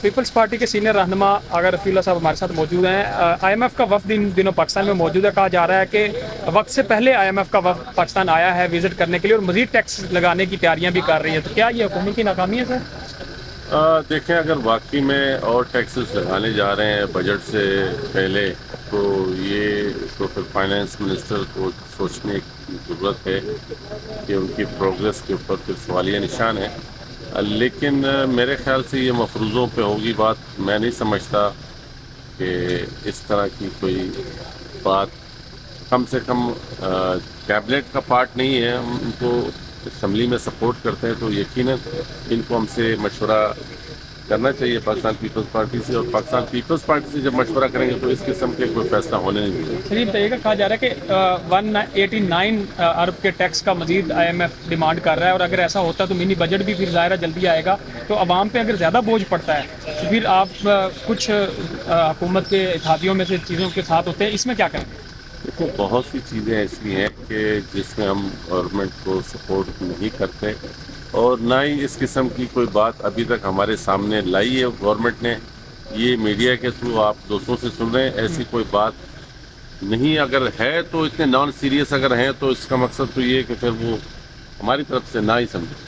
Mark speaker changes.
Speaker 1: Peoples party کے senior رہنما آغا رفیع اللہ صاحب ہمارے ساتھ موجود ہیں۔ آئی ایم ایف کا وفد ان دنوں پاکستان میں موجود ہے۔ کہا جا رہا ہے کہ وقت سے پہلے آئی ایم ایف کا وفد پاکستان آیا ہے وزٹ کرنے کے لیے اور مزید ٹیکس لگانے کی تیاریاں بھی کر رہی ہے، تو کیا یہ حکومت کی ناکامی ہے سر؟
Speaker 2: دیکھیں، اگر واقعی میں اور ٹیکسز لگانے جا رہے ہیں بجٹ سے پہلے تو یہ اس کو پھر فائنانس منسٹر کو سوچنے کی ضرورت ہے کہ ان کی پروگریس کے اوپر پھر سوالیہ نشان ہے، لیکن میرے خیال سے یہ مفروضوں پہ ہوگی بات۔ میں نہیں سمجھتا کہ اس طرح کی کوئی بات کم سے کم کیبنٹ کا پارٹ نہیں ہے۔ ہم ان کو اسمبلی میں سپورٹ کرتے ہیں تو یقیناً ان کو ہم سے مشورہ کرنا چاہیے پاکستان پیپلز پارٹی سے، اور پاکستان پیپلز پارٹی سے جب مشورہ کریں گے تو اس قسم کے کوئی فیصلہ ہونے نہیں دیں گے۔
Speaker 1: سر یہ بتائیے گا، کہا جا رہا ہے کہ 189 ارب کے ٹیکس کا مزید آئی ایم ایف ڈیمانڈ کر رہا ہے، اور اگر ایسا ہوتا ہے تو منی بجٹ بھی پھر ظاہرہ جلدی آئے گا، تو عوام پہ اگر زیادہ بوجھ پڑتا ہے تو پھر آپ کچھ حکومت کے اتحادیوں میں سے چیزوں کے ساتھ ہوتے ہیں، اس میں کیا کریں گے؟
Speaker 2: دیکھیں، بہت سی چیزیں ایسی ہیں کہ جس میں ہم گورنمنٹ کو سپورٹ نہیں کرتے، اور نہ ہی اس قسم کی کوئی بات ابھی تک ہمارے سامنے لائی ہے گورنمنٹ نے۔ یہ میڈیا کے تھرو آپ دوستوں سے سن رہے ہیں، ایسی کوئی بات نہیں۔ اگر ہے تو اتنے نان سیریس اگر ہیں تو اس کا مقصد تو یہ ہے کہ پھر وہ ہماری طرف سے نہ ہی سمجھے۔